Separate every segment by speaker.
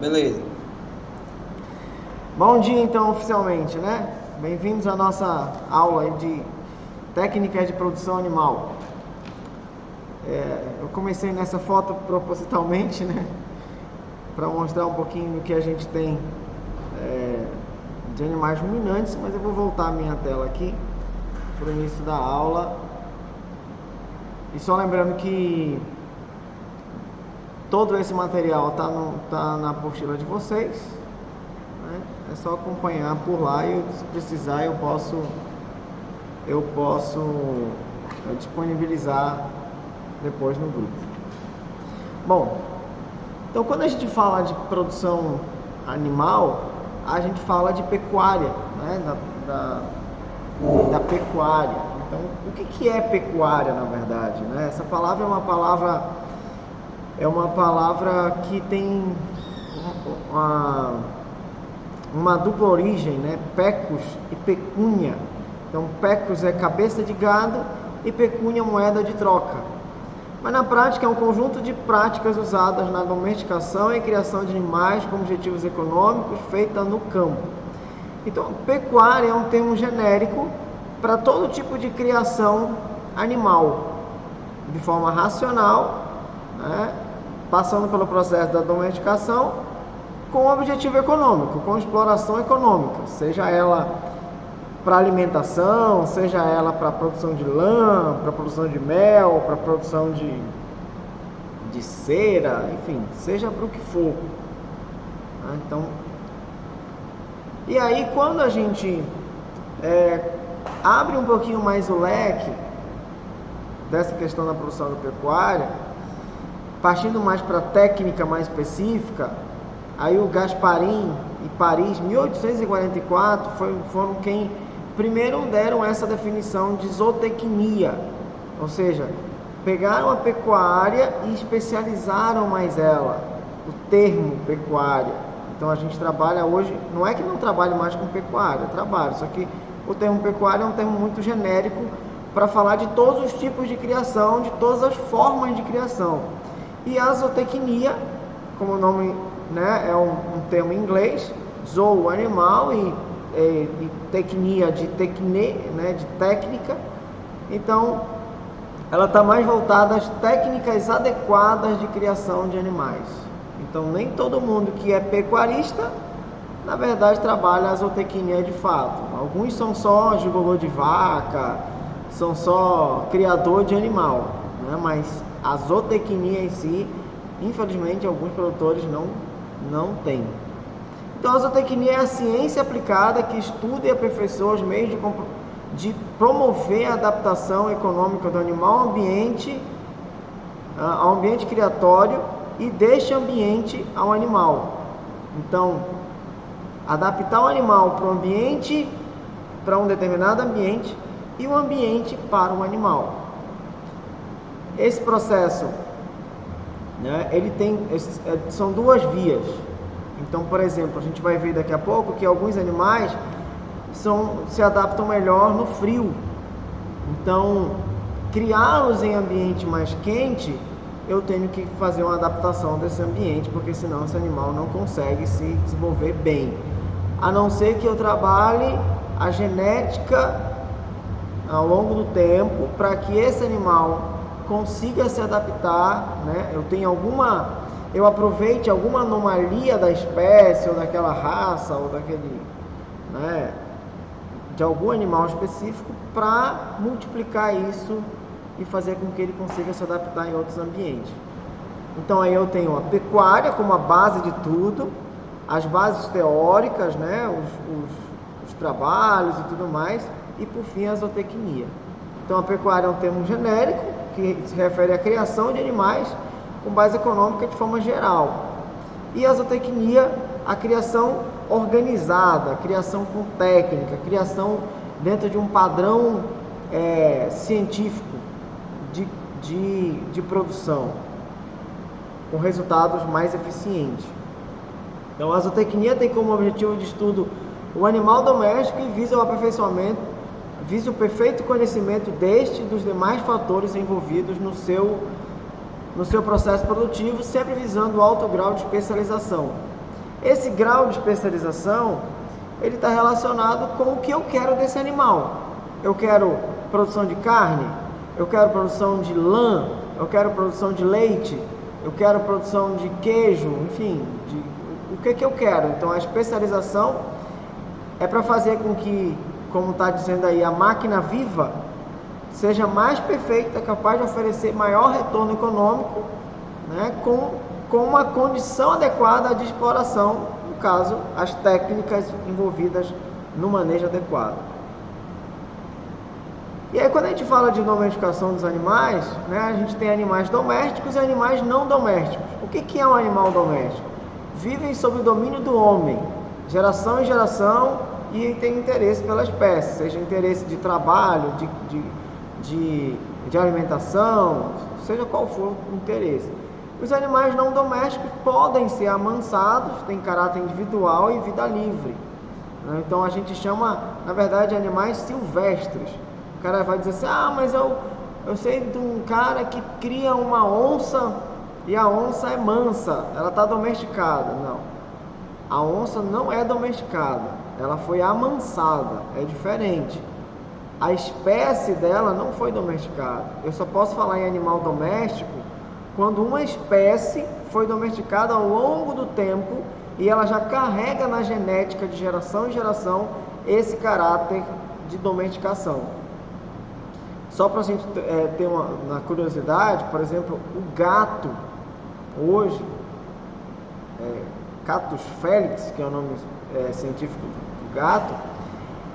Speaker 1: Beleza.
Speaker 2: Bom dia então, oficialmente, né? Bem-vindos à nossa aula aí de técnicas de produção animal. Eu comecei nessa foto propositalmente, né? Para mostrar um pouquinho do que a gente tem de animais ruminantes, mas eu vou voltar a minha tela aqui para o início da aula. E só lembrando que todo esse material tá na apostila de vocês, né? É só acompanhar por lá e se precisar eu posso disponibilizar depois no grupo. Bom, então quando a gente fala de produção animal, a gente fala de pecuária, né? Da pecuária. Então, o que é pecuária, na verdade, né? Essa palavra é uma palavra que tem uma dupla origem, né? Pecus e pecúnia. Então, pecus é cabeça de gado e pecúnia moeda de troca. Mas na prática é um conjunto de práticas usadas na domesticação e criação de animais com objetivos econômicos feita no campo. Então, pecuária é um termo genérico para todo tipo de criação animal, de forma racional, né? Passando pelo processo da domesticação com objetivo econômico, com exploração econômica, seja ela para alimentação, seja ela para produção de lã, para produção de mel, para produção de cera, enfim, seja para o que for. Então, e aí quando a gente abre um pouquinho mais o leque dessa questão da produção pecuária, partindo mais para a técnica mais específica, aí o Gasparin e Paris, 1844, foram quem primeiro deram essa definição de zootecnia, ou seja, pegaram a pecuária e especializaram mais ela, o termo pecuária. Então a gente trabalha hoje, não é que não trabalhe mais com pecuária, trabalho, só que o termo pecuária é um termo muito genérico para falar de todos os tipos de criação, de todas as formas de criação. E a zootecnia, como o nome, né, é um termo em inglês, zoo, animal, e tecnia, de tecne, né, de técnica. Então, ela está mais voltada às técnicas adequadas de criação de animais. Então, nem todo mundo que é pecuarista, na verdade, trabalha a zootecnia de fato. Alguns são só gigolô de vaca, são só criador de animal, né? Mas a zootecnia em si, infelizmente, alguns produtores não têm. Então, a zootecnia é a ciência aplicada que estuda e aperfeiçoa os meios de promover a adaptação econômica do animal ao ambiente criatório e deste ambiente ao animal. Então, adaptar o animal para o ambiente, para um determinado ambiente, e o ambiente para o animal. Esse processo, né, são duas vias. Então, por exemplo, a gente vai ver daqui a pouco que alguns animais se adaptam melhor no frio. Então, criá-los em ambiente mais quente, eu tenho que fazer uma adaptação desse ambiente, porque senão esse animal não consegue se desenvolver bem. A não ser que eu trabalhe a genética ao longo do tempo para que esse animal consiga se adaptar, né? Eu aproveite alguma anomalia da espécie ou daquela raça ou daquele, né, de algum animal específico para multiplicar isso e fazer com que ele consiga se adaptar em outros ambientes. Então aí eu tenho a pecuária como a base de tudo, as bases teóricas, né, os trabalhos e tudo mais, e por fim a zootecnia. Então a pecuária é um termo genérico que se refere à criação de animais com base econômica de forma geral. E a zootecnia, a criação organizada, a criação com técnica, a criação dentro de um padrão científico de produção, com resultados mais eficientes. Então a zootecnia tem como objetivo de estudo o animal doméstico e visa o perfeito conhecimento deste e dos demais fatores envolvidos no seu processo produtivo, sempre visando o alto grau de especialização. Esse grau de especialização, ele está relacionado com o que eu quero desse animal. Eu quero produção de carne, eu quero produção de lã, eu quero produção de leite, eu quero produção de queijo, enfim, o que eu quero. Então a especialização é para fazer com que, como está dizendo aí, a máquina viva seja mais perfeita, capaz de oferecer maior retorno econômico, né, com uma condição adequada de exploração, no caso, as técnicas envolvidas no manejo adequado. E aí, quando a gente fala de domesticação dos animais, né, a gente tem animais domésticos e animais não domésticos. O que é um animal doméstico? Vivem sob o domínio do homem, geração em geração, e tem interesse pela espécie, seja interesse de trabalho, de alimentação, seja qual for o interesse. Os animais não domésticos podem ser amansados, têm caráter individual e vida livre. Então a gente chama, na verdade, animais silvestres. O cara vai dizer assim, mas eu sei de um cara que cria uma onça e a onça é mansa, ela está domesticada. Não, a onça não é domesticada, ela foi amansada, é diferente. A espécie dela não foi domesticada. Eu só posso falar em animal doméstico quando uma espécie foi domesticada ao longo do tempo e ela já carrega na genética de geração em geração esse caráter de domesticação. Só para a gente ter uma curiosidade, por exemplo, o gato, hoje, Catus felix, que é o nome científico do gato,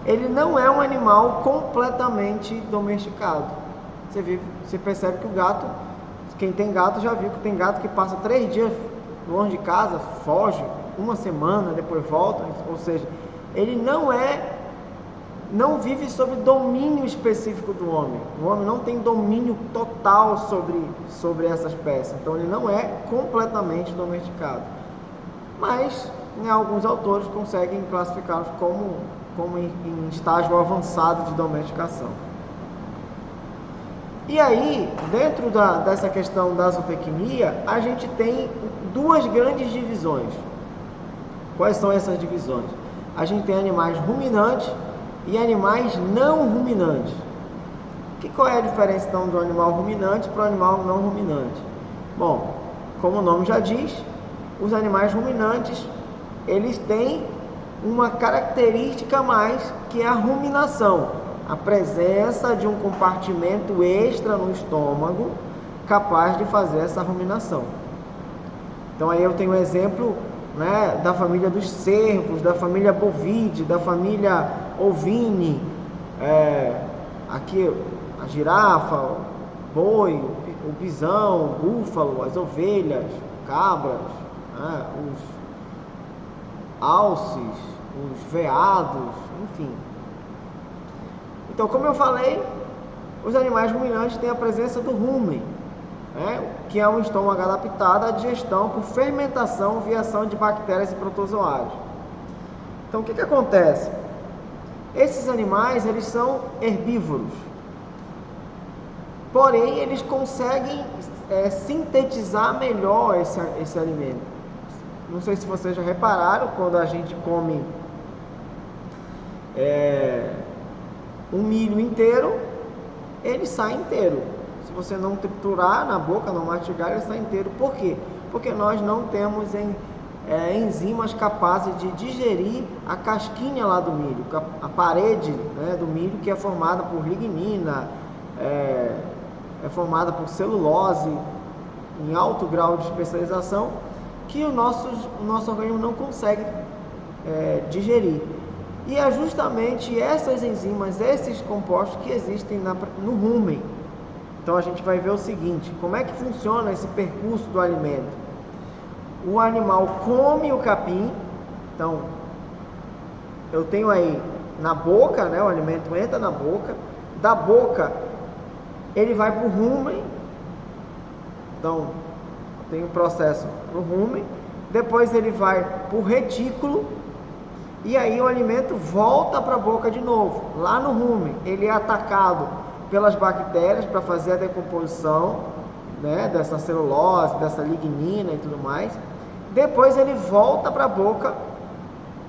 Speaker 2: ele não é um animal completamente domesticado. Você percebe que o gato, quem tem gato já viu que tem gato que passa 3 dias longe de casa, foge, 1 semana, depois volta, ou seja, ele não vive sob domínio específico do homem. O homem não tem domínio total sobre essa espécie, então ele não é completamente domesticado. Mas, né, alguns autores conseguem classificá-los como em estágio avançado de domesticação. E aí, dentro dessa questão da zootecnia, a gente tem 2 grandes divisões. Quais são essas divisões? A gente tem animais ruminantes e animais não ruminantes. Qual é a diferença então do animal ruminante para o animal não ruminante? Bom, como o nome já diz, os animais ruminantes, eles têm uma característica a mais, que é a ruminação, a presença de um compartimento extra no estômago capaz de fazer essa ruminação. Então aí eu tenho um exemplo, né, da família dos cervos, da família bovídea, da família ovine, aqui a girafa, o boi, o bisão, o búfalo, as ovelhas, cabras, né, os alces, os veados, enfim. Então, como eu falei, os animais ruminantes têm a presença do rumen, né, que é um estômago adaptado à digestão por fermentação via ação de bactérias e protozoários. Então, o que acontece? Esses animais, eles são herbívoros, porém, eles conseguem sintetizar melhor esse alimento. Não sei se vocês já repararam, quando a gente come um milho inteiro, ele sai inteiro. Se você não triturar na boca, não mastigar, ele sai inteiro. Por quê? Porque nós não temos enzimas capazes de digerir a casquinha lá do milho, a parede, né, do milho, que é formada por lignina, é formada por celulose em alto grau de especialização, que o nosso organismo não consegue digerir. E é justamente essas enzimas, esses compostos que existem no rumen. Então a gente vai ver o seguinte: como é que funciona esse percurso do alimento? O animal come o capim, então eu tenho aí na boca, né, o alimento entra na boca, da boca ele vai para o rumen, então tem um processo para o rumen, depois ele vai para o retículo, e aí o alimento volta para a boca de novo. Lá no rumen ele é atacado pelas bactérias para fazer a decomposição, né, dessa celulose, dessa lignina e tudo mais. Depois ele volta para a boca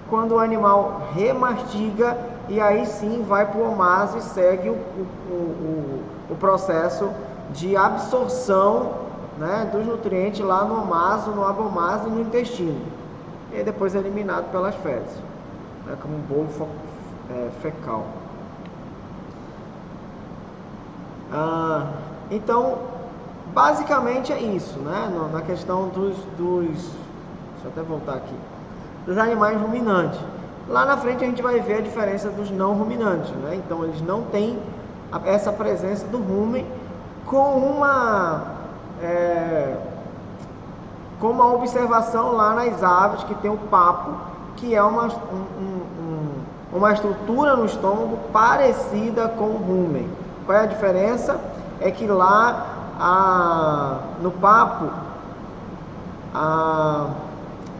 Speaker 2: quando o animal remastiga, e aí sim vai para o omaso e segue o processo de absorção, né, dos nutrientes lá no omaso, no abomaso e no intestino. E aí depois é eliminado pelas fezes, né, como um bolo fecal. Então, basicamente é isso, né, na questão deixa eu até voltar aqui, dos animais ruminantes. Lá na frente a gente vai ver a diferença dos não ruminantes, né? Então eles não têm essa presença do rumen com uma observação lá nas aves, que tem o papo, que é uma estrutura no estômago parecida com o rumen. Qual é a diferença? É que lá no papo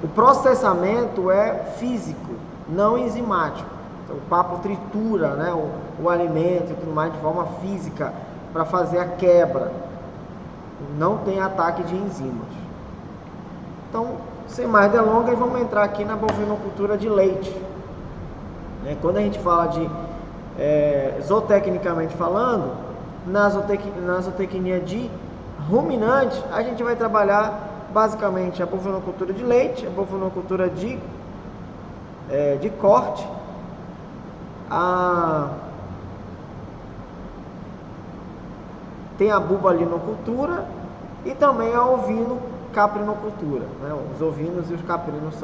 Speaker 2: o processamento é físico, não enzimático. Então, o papo tritura, né, o alimento e tudo mais de forma física para fazer a quebra. Não tem ataque de enzimas. Então, sem mais delongas, vamos entrar aqui na bovinocultura de leite. Quando a gente fala de zootecnicamente falando, na zootecnia de ruminantes, a gente vai trabalhar basicamente a bovinocultura de leite, a bovinocultura de corte, tem a bubalinocultura e também a ovino-caprinocultura, né? Os ovinos e os caprinos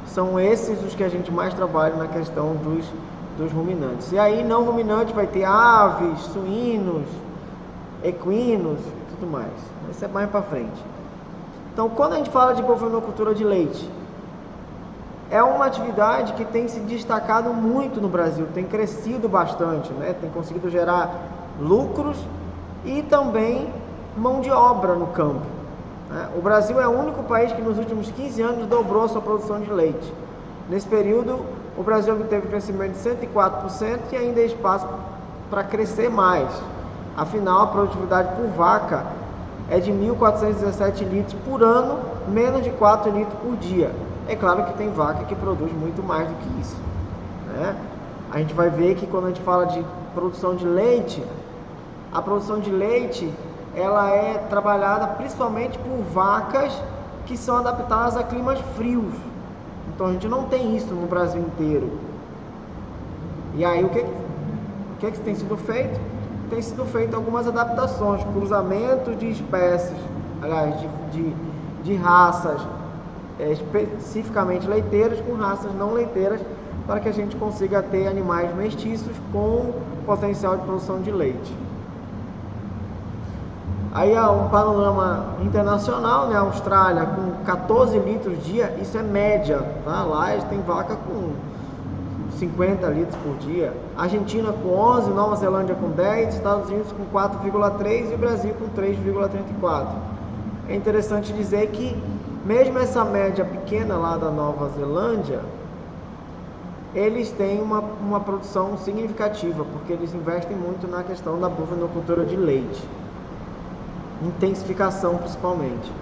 Speaker 2: são esses os que a gente mais trabalha na questão dos ruminantes. E aí não ruminante vai ter aves, suínos, equinos e tudo mais. Isso é mais para frente. Então, quando a gente fala de bovinocultura de leite, é uma atividade que tem se destacado muito no Brasil, tem crescido bastante, né? Tem conseguido gerar lucros e também mão de obra no campo, né? O Brasil é o único país que nos últimos 15 anos dobrou a sua produção de leite. Nesse período, o Brasil obteve um crescimento de 104% e ainda há espaço para crescer mais. Afinal, a produtividade por vaca é de 1.417 litros por ano, menos de 4 litros por dia. É claro que tem vaca que produz muito mais do que isso, né? A gente vai ver que quando a gente fala de produção de leite, a produção de leite ela é trabalhada principalmente por vacas que são adaptadas a climas frios. Então a gente não tem isso no Brasil inteiro. E aí o que tem sido feito? Tem sido feito algumas adaptações, cruzamentos de espécies, aliás, de raças especificamente leiteiras com raças não leiteiras, para que a gente consiga ter animais mestiços com potencial de produção de leite. Aí há um panorama internacional, né? A Austrália com 14 litros dia, isso é média, tá? Lá eles têm vaca com 50 litros por dia. Argentina com 11, Nova Zelândia com 10, Estados Unidos com 4,3 e o Brasil com 3,34. É interessante dizer que mesmo essa média pequena lá da Nova Zelândia, eles têm uma produção significativa, porque eles investem muito na questão da bovinocultura de leite. Intensificação principalmente.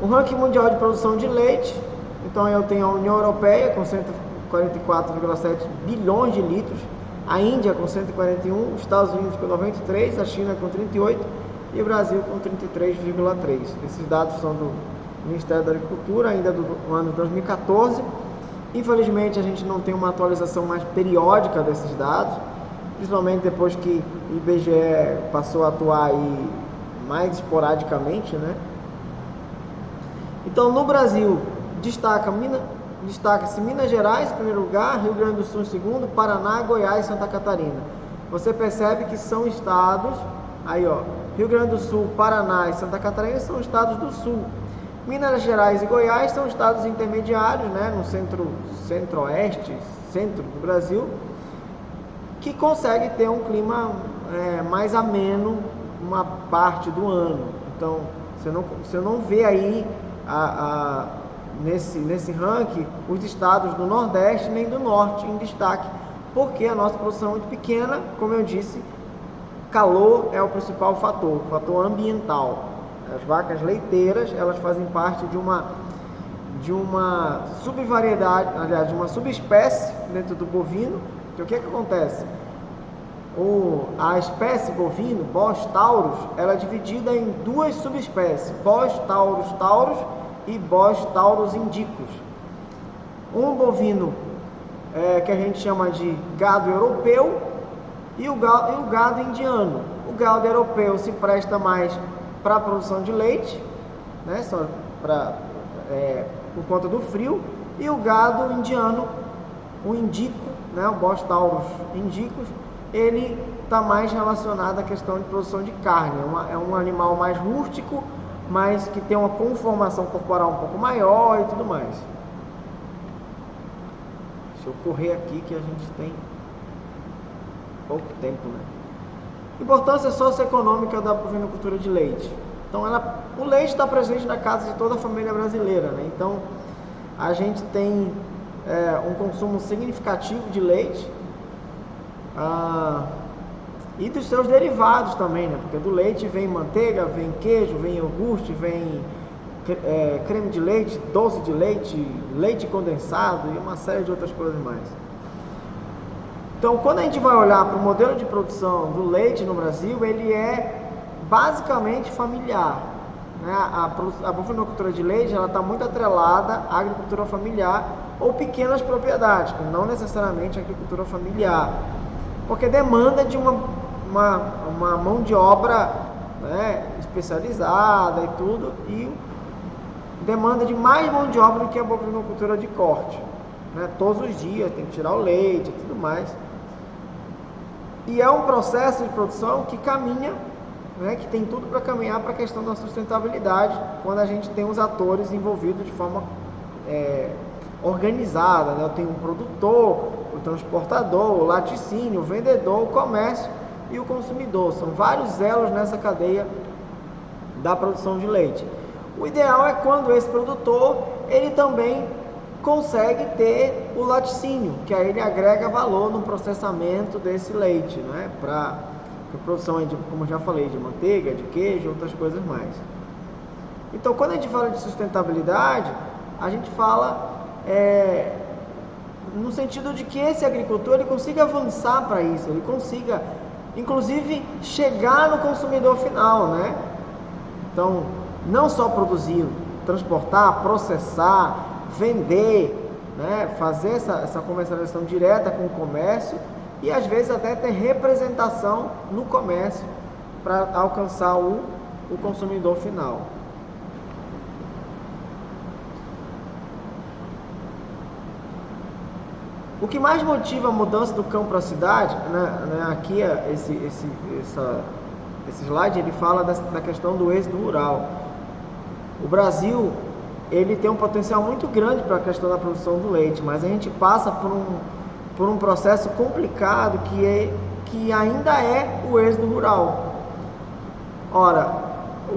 Speaker 2: O ranking mundial de produção de leite, então eu tenho a União Europeia com 144,7 bilhões de litros, a Índia com 141, os Estados Unidos com 93, a China com 38 e o Brasil com 33,3. Esses dados são do Ministério da Agricultura, ainda do ano 2014. Infelizmente a gente não tem uma atualização mais periódica desses dados, principalmente depois que o IBGE passou a atuar aí mais esporadicamente, né? Então no Brasil destaca-se Minas Gerais em primeiro lugar, Rio Grande do Sul em segundo, Paraná, Goiás e Santa Catarina. Você percebe que são estados, aí ó, Rio Grande do Sul, Paraná e Santa Catarina são estados do sul. Minas Gerais e Goiás são estados intermediários, né, no centro-oeste, centro do Brasil, que consegue ter um clima mais ameno uma parte do ano. Então, você não vê aí nesse ranking os estados do Nordeste nem do Norte em destaque, porque a nossa produção é muito pequena, como eu disse, calor é o principal fator, o fator ambiental. As vacas leiteiras, elas fazem parte de uma subvariedade, aliás, de uma subespécie dentro do bovino. Então, o que acontece? A espécie bovino, Bos taurus, ela é dividida em duas subespécies, Bos taurus taurus e Bos taurus indicus. Um bovino que a gente chama de gado europeu e o gado indiano. O gado europeu se presta mais para a produção de leite, né, por conta do frio, e o gado indiano, o indico, né, o Bos taurus indicus, ele está mais relacionado à questão de produção de carne. É um animal mais rústico, mas que tem uma conformação corporal um pouco maior e tudo mais. Deixa eu correr aqui que a gente tem pouco tempo, né? Importância socioeconômica da bovinocultura de leite. Então, o leite está presente na casa de toda a família brasileira, né? Então, a gente tem um consumo significativo de leite e dos seus derivados também, né? Porque do leite vem manteiga, vem queijo, vem iogurte, vem creme de leite, doce de leite, leite condensado e uma série de outras coisas mais. Então, quando a gente vai olhar para o modelo de produção do leite no Brasil, ele é basicamente familiar, né? A bovinocultura de leite está muito atrelada à agricultura familiar ou pequenas propriedades, não necessariamente a agricultura familiar, porque demanda de uma mão de obra, né, especializada e tudo, e demanda de mais mão de obra do que a bovinocultura de corte, né? Todos os dias tem que tirar o leite e tudo mais. E é um processo de produção que caminha, né, que tem tudo para caminhar para a questão da sustentabilidade, quando a gente tem os atores envolvidos de forma organizada, né? Eu tenho um produtor, o transportador, o laticínio, o vendedor, o comércio e o consumidor. São vários elos nessa cadeia da produção de leite. O ideal é quando esse produtor ele também consegue ter o laticínio, que aí ele agrega valor no processamento desse leite, né? Para a produção, como eu já falei, de manteiga, de queijo, outras coisas mais. Então, quando a gente fala de sustentabilidade, a gente fala no sentido de que esse agricultor ele consiga avançar para isso, ele consiga, inclusive, chegar no consumidor final, né? Então, não só produzir, transportar, processar, vender, né? Fazer essa comercialização direta com o comércio e às vezes até ter representação no comércio para alcançar o consumidor final. O que mais motiva a mudança do campo para a cidade, né, aqui esse slide ele fala da questão do êxodo rural. O Brasil ele tem um potencial muito grande para a questão da produção do leite, mas a gente passa por um processo complicado que ainda é o êxodo rural. Ora,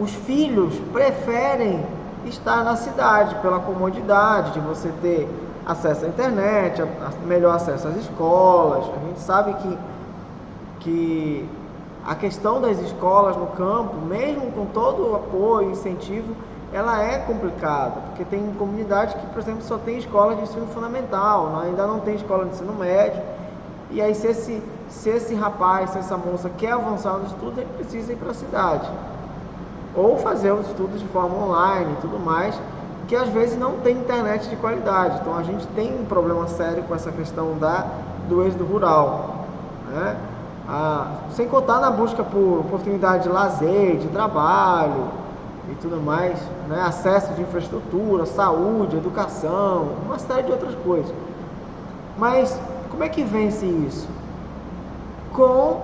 Speaker 2: os filhos preferem estar na cidade pela comodidade de você ter acesso à internet, melhor acesso às escolas. A gente sabe que a questão das escolas no campo, mesmo com todo o apoio e incentivo, ela é complicada, porque tem comunidades que, por exemplo, só tem escola de ensino fundamental, ainda não tem escola de ensino médio, e aí se esse rapaz, se essa moça quer avançar nos estudos, ele precisa ir para a cidade, ou fazer os estudos de forma online e tudo mais, que às vezes não tem internet de qualidade. Então a gente tem um problema sério com essa questão do êxodo rural, né? Sem contar na busca por oportunidade de lazer, de trabalho e tudo mais, né? Acesso de infraestrutura, saúde, educação, uma série de outras coisas. Mas como é que vence isso? Com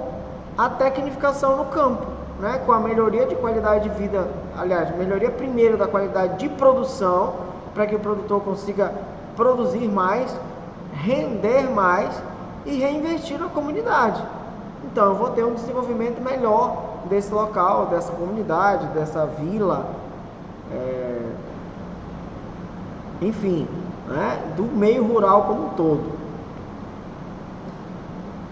Speaker 2: a tecnificação no campo, né? Com a melhoria de qualidade de vida, aliás, melhoria primeiro da qualidade de produção, para que o produtor consiga produzir mais, render mais e reinvestir na comunidade. Então eu vou ter um desenvolvimento melhor desse local, dessa comunidade, dessa vila, enfim, né? Do meio rural como um todo.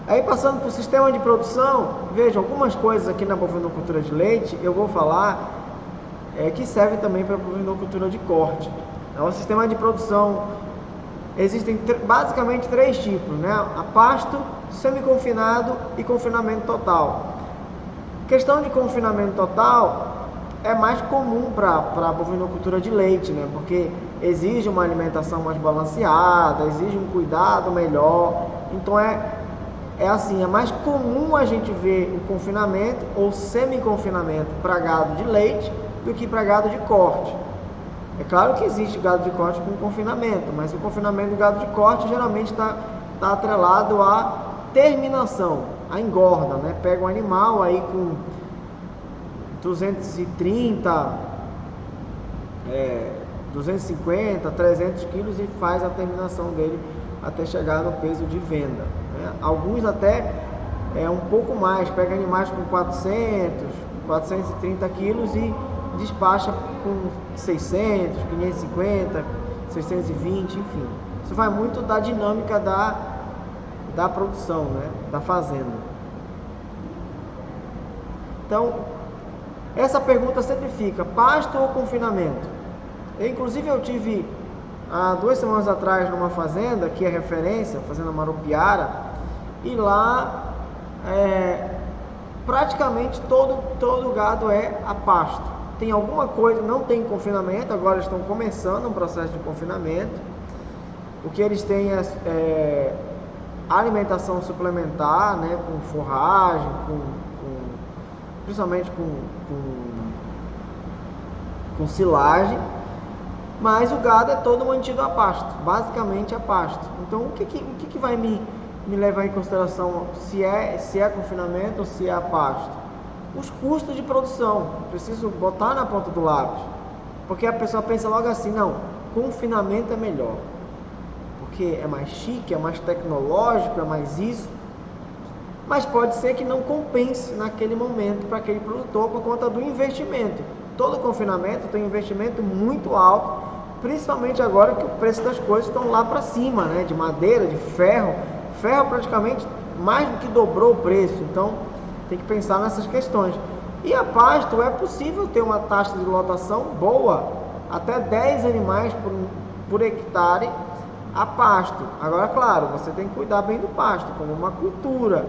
Speaker 2: Aí passando para o sistema de produção, veja, algumas coisas aqui na bovinocultura de leite, eu vou falar que serve também para a bovinocultura de corte. Então, o sistema de produção, existem basicamente 3 tipos, né? A pasto, semi-confinado e confinamento total. Questão de confinamento total é mais comum para a bovinocultura de leite, né? Porque exige uma alimentação mais balanceada, exige um cuidado melhor. Então é assim, é mais comum a gente ver o confinamento ou semi-confinamento para gado de leite do que para gado de corte. É claro que existe gado de corte com confinamento, mas o confinamento do gado de corte geralmente está atrelado à terminação, à engorda, né? Pega um animal aí com 230, 250, 300 quilos e faz a terminação dele até chegar no peso de venda, né? Alguns até um pouco mais, pega animais com 400, 430 quilos e despacha com 600, 550, 620, enfim. Isso vai muito da dinâmica da produção, né? Da fazenda. Então, essa pergunta sempre fica: pasto ou confinamento? Inclusive eu tive há 2 semanas atrás numa fazenda que é referência, fazenda Marupiara, e lá praticamente todo o gado é a pasto. Tem alguma coisa, não tem confinamento, agora estão começando um processo de confinamento. O que eles têm é alimentação suplementar, né, com forragem, principalmente com silagem, mas o gado é todo mantido a pasto, basicamente a pasto. Então o que vai me levar em consideração se é confinamento ou se é a pasto? Os custos de produção, preciso botar na ponta do lápis, porque a pessoa pensa logo assim: não, confinamento é melhor, porque é mais chique, é mais tecnológico, é mais isso. Mas pode ser que não compense naquele momento para aquele produtor por conta do investimento. Todo confinamento tem um investimento muito alto, principalmente agora que o preço das coisas estão lá para cima, né? De madeira, de ferro. Ferro praticamente mais do que dobrou o preço, então tem que pensar nessas questões. E a pasto é possível ter uma taxa de lotação boa, até 10 animais por hectare a pasto. Agora, claro, você tem que cuidar bem do pasto, como uma cultura.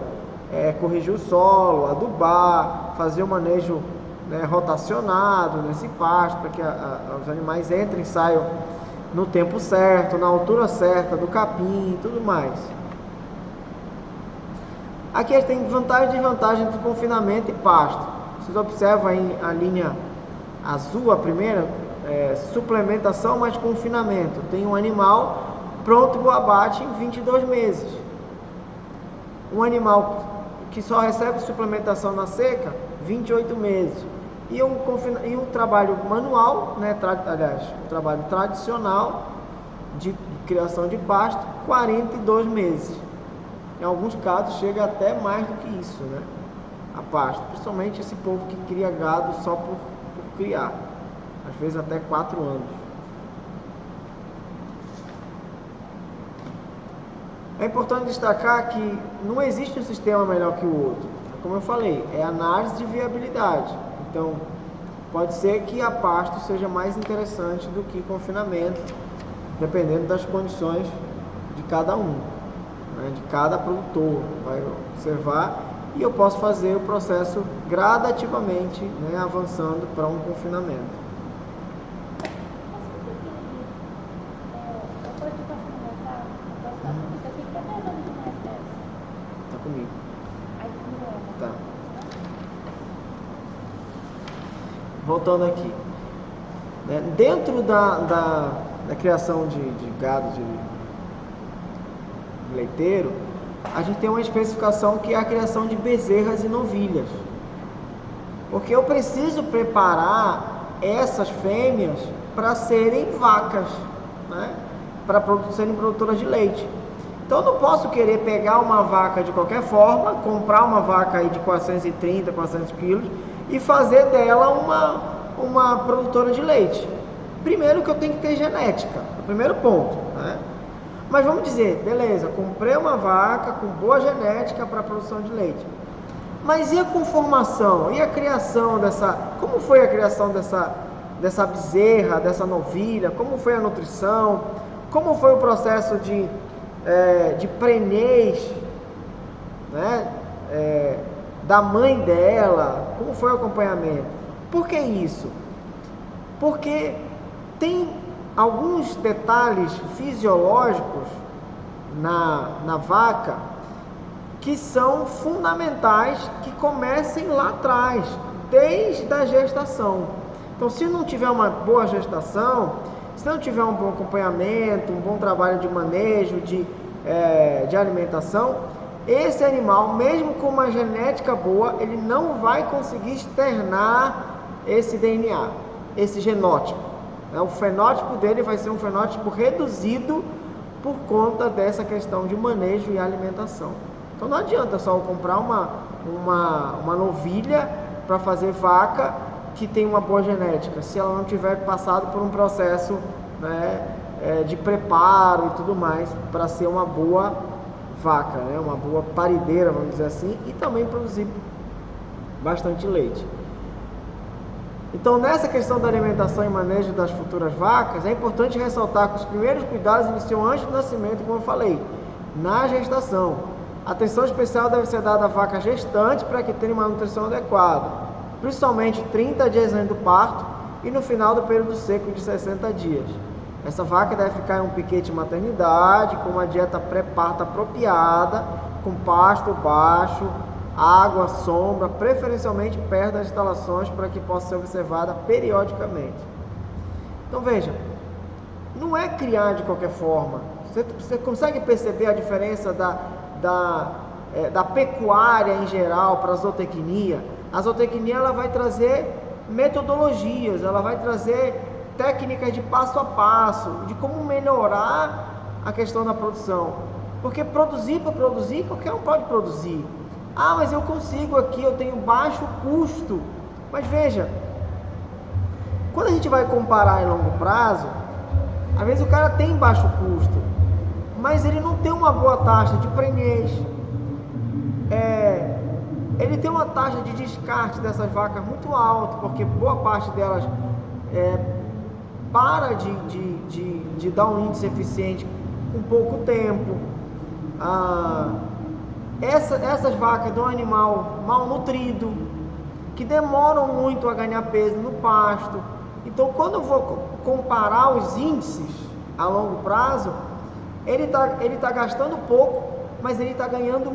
Speaker 2: Corrigir o solo, adubar, fazer o manejo, né, rotacionado nesse pasto, para que os animais entrem e saiam no tempo certo, na altura certa do capim e tudo mais. Aqui tem vantagem e desvantagem entre confinamento e pasto. Vocês observam aí a linha azul, a primeira, suplementação mais confinamento. Tem um animal pronto para o abate em 22 meses. Um animal que só recebe suplementação na seca, 28 meses. E um trabalho manual, né, um trabalho tradicional de criação de pasto, 42 meses. Em alguns casos chega até mais do que isso, né, a pasto. Principalmente esse povo que cria gado só por criar. Às vezes até 4 anos. É importante destacar que não existe um sistema melhor que o outro. Como eu falei, é análise de viabilidade. Então, pode ser que a pasto seja mais interessante do que confinamento, dependendo das condições de cada um, né, de cada produtor. Vai observar e eu posso fazer o processo gradativamente, né, avançando para um confinamento. Tá. Voltando aqui, né? Dentro da criação de gado de leiteiro, a gente tem uma especificação que é a criação de bezerras e novilhas, porque eu preciso preparar essas fêmeas para serem vacas, né? Para serem produtoras de leite. Então eu não posso querer pegar uma vaca de qualquer forma, comprar uma vaca aí de 430, 400 quilos e fazer dela uma produtora de leite. Primeiro que eu tenho que ter genética, o primeiro ponto, né? Mas vamos dizer, beleza, comprei uma vaca com boa genética para a produção de leite. Mas e a conformação? E a criação dessa... Como foi a criação dessa bezerra, dessa novilha, como foi a nutrição, como foi o processo de prenhez, né? Da mãe dela, como foi o acompanhamento. Por que isso? Porque tem alguns detalhes fisiológicos na vaca que são fundamentais, que comecem lá atrás, desde a gestação. Então, se não tiver uma boa gestação, se não tiver um bom acompanhamento, um bom trabalho de manejo, de alimentação, esse animal, mesmo com uma genética boa, ele não vai conseguir externar esse DNA, esse genótipo. O fenótipo dele vai ser um fenótipo reduzido por conta dessa questão de manejo e alimentação. Então não adianta só eu comprar uma novilha para fazer vaca que tem uma boa genética, se ela não tiver passado por um processo, né, de preparo e tudo mais, para ser uma boa vaca, né, uma boa parideira, vamos dizer assim, e também produzir bastante leite. Então, nessa questão da alimentação e manejo das futuras vacas, é importante ressaltar que os primeiros cuidados iniciam antes do nascimento, como eu falei, na gestação. Atenção especial deve ser dada à vaca gestante para que tenha uma nutrição adequada, principalmente 30 dias antes do parto e no final do período seco de 60 dias. Essa vaca deve ficar em um piquete maternidade, com uma dieta pré-parto apropriada, com pasto baixo, água, sombra, preferencialmente perto das instalações, para que possa ser observada periodicamente. Então veja, não é criar de qualquer forma. Você consegue perceber a diferença da pecuária em geral para a zootecnia? A zootecnia ela vai trazer metodologias, ela vai trazer técnicas de passo a passo, de como melhorar a questão da produção. Porque produzir para produzir, qualquer um pode produzir. Ah, mas eu consigo aqui, eu tenho baixo custo. Mas veja, quando a gente vai comparar em longo prazo, às vezes o cara tem baixo custo, mas ele não tem uma boa taxa de prenhez. Ele tem uma taxa de descarte dessas vacas muito alta, porque boa parte delas para de dar um índice eficiente com pouco tempo. Essas vacas de um animal mal nutrido, que demoram muito a ganhar peso no pasto. Então, quando eu vou comparar os índices a longo prazo, ele tá gastando pouco, mas ele está ganhando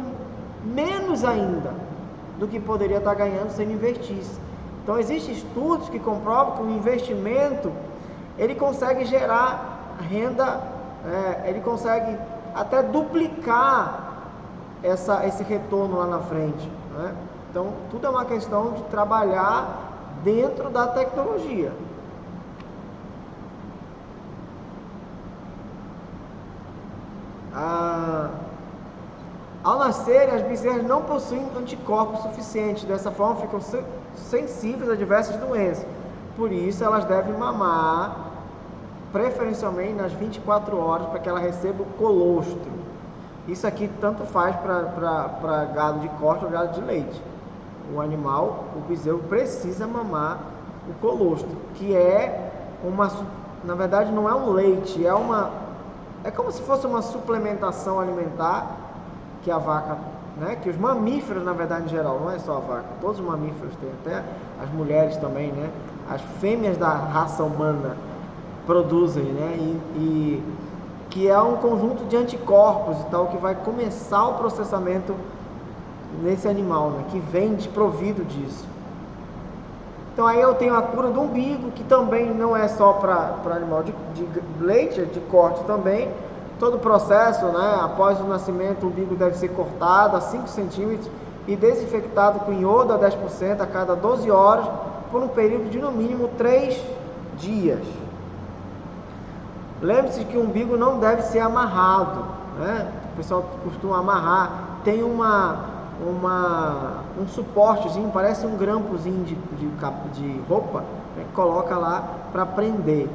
Speaker 2: menos ainda do que poderia estar ganhando se ele investisse. Então, existem estudos que comprovam que o investimento ele consegue gerar renda, ele consegue até duplicar esse retorno lá na frente, né? Então, tudo é uma questão de trabalhar dentro da tecnologia. Ao nascerem, as bezerras não possuem anticorpos suficientes, dessa forma ficam sensíveis a diversas doenças. Por isso, elas devem mamar, preferencialmente nas 24 horas, para que ela receba o colostro. Isso aqui tanto faz para gado de corte ou gado de leite. O animal, o bezerro, precisa mamar o colostro, que na verdade não é um leite, é como se fosse uma suplementação alimentar que a vaca, né, que os mamíferos, na verdade, em geral, não é só a vaca, todos os mamíferos têm, até as mulheres também, né, as fêmeas da raça humana produzem, né, e que é um conjunto de anticorpos e tal, que vai começar o processamento nesse animal, né, que vem desprovido disso. Então aí eu tenho a cura do umbigo, que também não é só para animal de leite, de corte também. Todo o processo, né, após o nascimento, o umbigo deve ser cortado a 5 centímetros e desinfectado com iodo a 10% a cada 12 horas, por um período de no mínimo 3 dias. Lembre-se que o umbigo não deve ser amarrado, né? O pessoal costuma amarrar. Tem um suportezinho, parece um grampozinho de roupa, né? Coloca lá para prender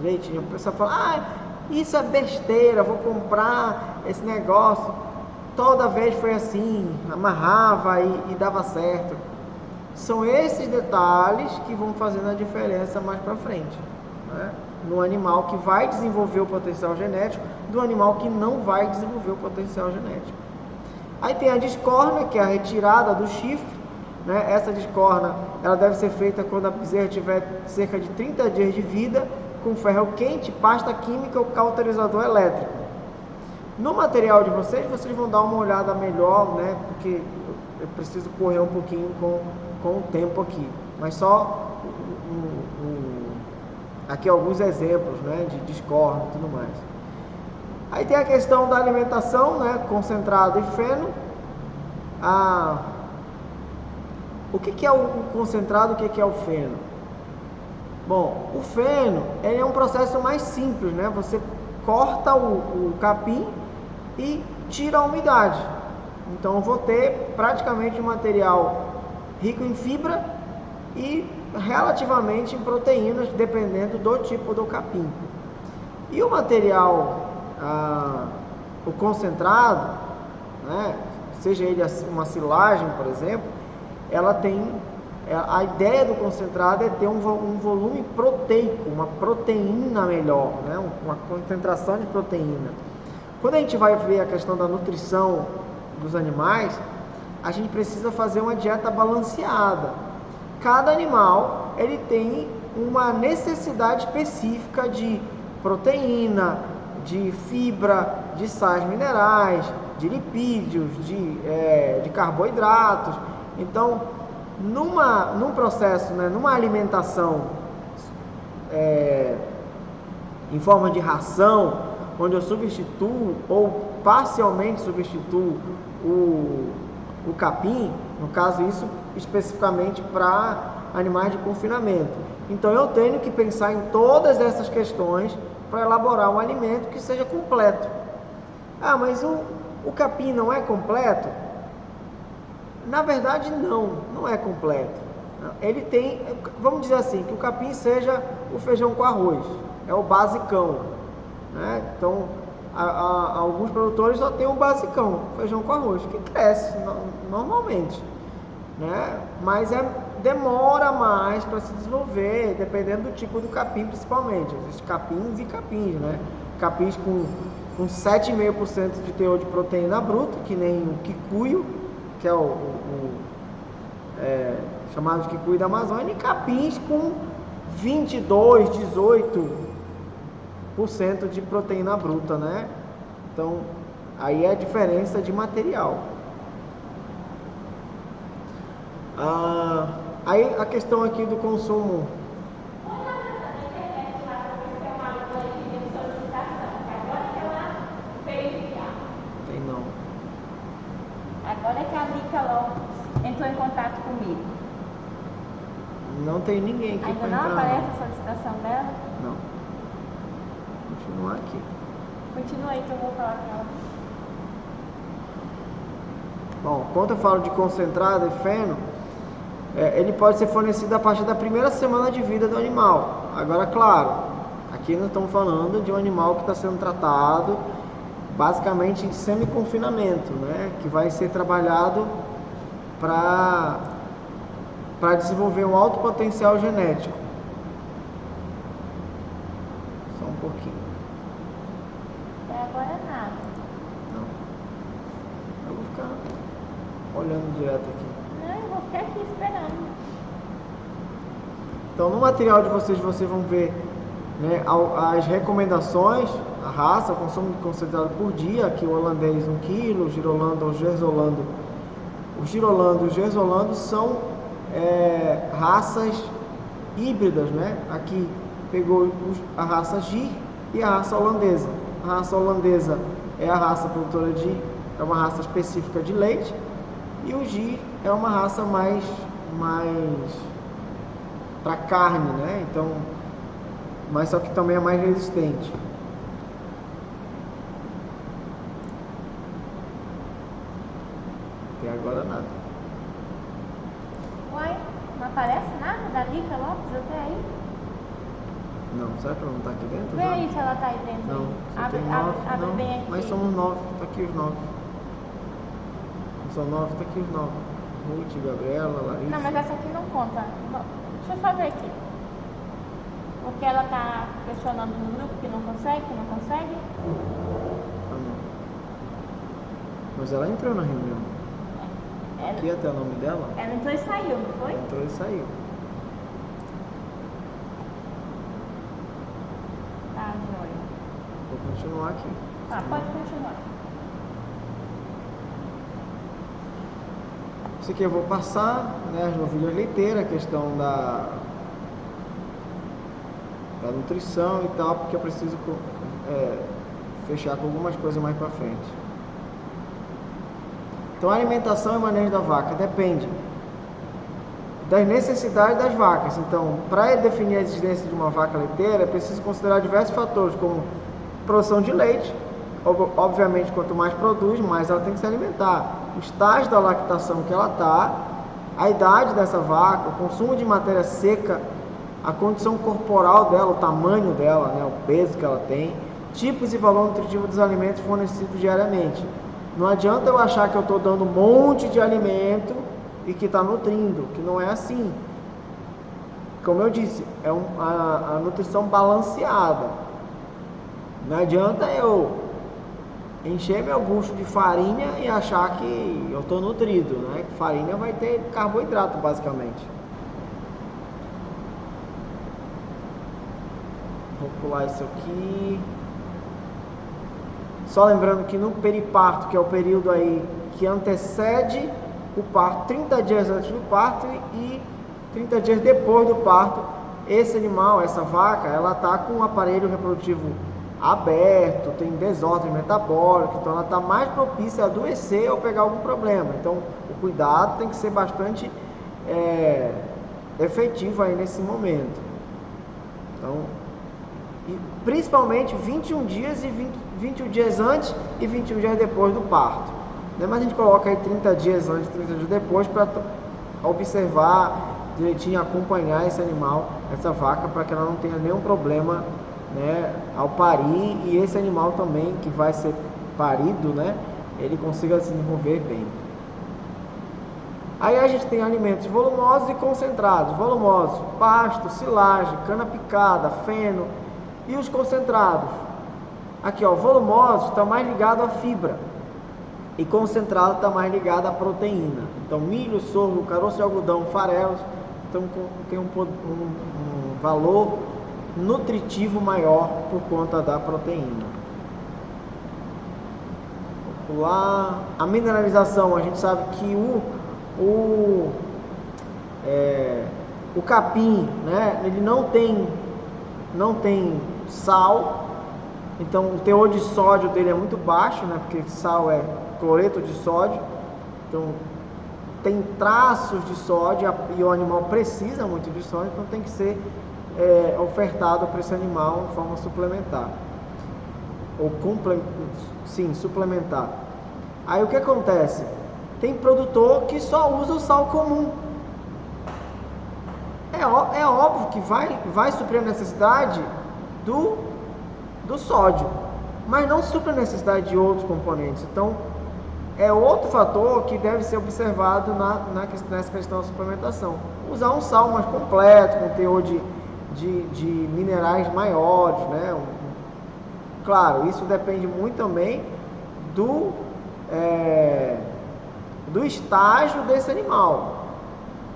Speaker 2: direitinho. O pessoal fala, isso é besteira, vou comprar esse negócio. Toda vez foi assim, amarrava e dava certo. São esses detalhes que vão fazendo a diferença mais para frente, né? No animal que vai desenvolver o potencial genético, do animal que não vai desenvolver o potencial genético. Aí tem a descorna, que é a retirada do chifre, né? Essa descorna, ela deve ser feita quando a bezerra tiver cerca de 30 dias de vida, com ferro quente, pasta química ou cauterizador elétrico. No material de vocês vão dar uma olhada melhor, né? Porque eu preciso correr um pouquinho com o tempo aqui. Mas só aqui alguns exemplos, né? De descorna e tudo mais. Aí tem a questão da alimentação, né? Concentrado e feno. O que é o concentrado, o que é o feno? Bom, o feno ele é um processo mais simples, né? Você corta o capim e tira a umidade. Então eu vou ter praticamente um material rico em fibra e relativamente em proteínas, dependendo do tipo do capim. E o material, o concentrado, né? Seja ele uma silagem, por exemplo, ela tem... A ideia do concentrado é ter um volume proteico, uma proteína melhor, né? Uma concentração de proteína. Quando a gente vai ver a questão da nutrição dos animais, a gente precisa fazer uma dieta balanceada. Cada animal ele tem uma necessidade específica de proteína, de fibra, de sais minerais, de lipídios, de carboidratos. Então, num processo, né, numa alimentação em forma de ração, onde eu substituo ou parcialmente substituo o capim, no caso isso especificamente para animais de confinamento. Então eu tenho que pensar em todas essas questões para elaborar um alimento que seja completo. Mas o capim não é completo? Na verdade não é completo. Ele tem, vamos dizer assim, que o capim seja o feijão com arroz, é o basicão, né? Então alguns produtores só tem o basicão, feijão com arroz, que cresce normalmente, né? Mas demora mais para se desenvolver, dependendo do tipo do capim principalmente. Existem capins e capins, né? Capins com 7,5% de teor de proteína bruta, que nem o quicuio, que é chamado de quicuio da Amazônia, e capins com 22, 18% de proteína bruta, né? Então, aí é a diferença de material. Aí a questão aqui do consumo. Tem não.
Speaker 1: Agora que a Lica Lopes entrou em contato comigo.
Speaker 2: Não tem ninguém aqui
Speaker 1: ainda
Speaker 2: para entrar.
Speaker 1: Não aparece a solicitação dela?
Speaker 2: Não. Continua aqui.
Speaker 1: Continua aí que eu vou falar com ela.
Speaker 2: Bom, quando eu falo de concentrado e feno, ele pode ser fornecido a partir da primeira semana de vida do animal. Agora, claro, aqui nós estamos falando de um animal que está sendo tratado basicamente em semi-confinamento, né? Que vai ser trabalhado para desenvolver um alto potencial genético. Só um pouquinho.
Speaker 1: Até agora nada.
Speaker 2: Não. Eu vou ficar olhando direto aqui.
Speaker 1: Não, eu vou ficar aqui esperando.
Speaker 2: Então, no material de vocês vão ver, né, as recomendações, a raça, o consumo de concentrado por dia, aqui o holandês 1 kg, o girolando ou o gersolando. O girolando e o gersolando são raças híbridas, né? Aqui pegou a raça Gir e a raça holandesa. A raça holandesa é a raça produtora é uma raça específica de leite, e o Gir é uma raça mais para carne, né? Então, mas só que também é mais resistente. Até agora nada.
Speaker 1: Uai, não aparece nada da Lica Lopes até aí?
Speaker 2: Não, será que ela não está aqui dentro?
Speaker 1: Vê aí se ela tá aí dentro.
Speaker 2: Não, só
Speaker 1: Abre,
Speaker 2: tem 9.
Speaker 1: abre
Speaker 2: Não,
Speaker 1: bem aqui.
Speaker 2: mas somos 9, tá aqui os 9. São 9, tá aqui os 9. Ruth, Gabriela, Larissa.
Speaker 1: Não, mas essa aqui não conta. Deixa eu só ver aqui. Porque ela tá questionando no grupo que não consegue.
Speaker 2: Ah, não. Mas ela entrou na reunião. Aqui até o nome dela.
Speaker 1: Ela entrou e saiu, não foi?
Speaker 2: Entrou e saiu.
Speaker 1: Tá, joia.
Speaker 2: Vou continuar aqui.
Speaker 1: Tá, pode continuar.
Speaker 2: Isso aqui eu vou passar, né, as novilhas leiteiras, a questão da nutrição e tal, porque eu preciso fechar com algumas coisas mais para frente. Então, a alimentação e manejo da vaca depende das necessidades das vacas. Então, para definir a existência de uma vaca leiteira, é preciso considerar diversos fatores, como produção de leite. Obviamente, quanto mais produz, mais ela tem que se alimentar. O estágio da lactação que ela está, a idade dessa vaca, o consumo de matéria seca, a condição corporal dela, o tamanho dela, né, o peso que ela tem, tipos e valor nutritivo dos alimentos fornecidos diariamente. Não adianta eu achar que eu estou dando um monte de alimento e que está nutrindo, que não é assim. Como eu disse, é a nutrição balanceada. Não adianta eu encher meu bucho de farinha e achar que eu estou nutrido, né? Farinha vai ter carboidrato, basicamente. Vou pular isso aqui. Só lembrando que no periparto, que é o período aí que antecede o parto, 30 dias antes do parto e 30 dias depois do parto, esse animal, essa vaca, ela está com o aparelho reprodutivo aberto, tem desordem metabólica, então ela está mais propícia a adoecer ou pegar algum problema. Então o cuidado tem que ser bastante efetivo aí nesse momento. Então, e principalmente 21 dias e 21 dias antes e 21 dias depois do parto. Mas a gente coloca aí 30 dias antes e 30 dias depois para observar direitinho, acompanhar esse animal, essa vaca, para que ela não tenha nenhum problema, né, ao parir, e esse animal também que vai ser parido, né, ele consiga se desenvolver bem. Aí a gente tem alimentos volumosos e concentrados. Volumosos, pasto, silagem, cana picada, feno. E os concentrados? Aqui, ó, volumosos está mais ligado à fibra e concentrado está mais ligado à proteína. Então, milho, sorgo, caroço de algodão, farelos, então tem um valor nutritivo maior por conta da proteína. Vou pular. A mineralização, a gente sabe que o capim, né, ele não tem sal, então o teor de sódio dele é muito baixo, né, porque sal é cloreto de sódio, então tem traços de sódio e o animal precisa muito de sódio, então tem que ser ofertado para esse animal de forma suplementar, ou suplementar. Aí o que acontece? Tem produtor que só usa o sal comum. É óbvio que vai suprir a necessidade do sódio, mas não supre a necessidade de outros componentes. Então, é outro fator que deve ser observado nessa questão da suplementação. Usar um sal mais completo, com teor de minerais maiores, né? Claro, isso depende muito também do estágio desse animal.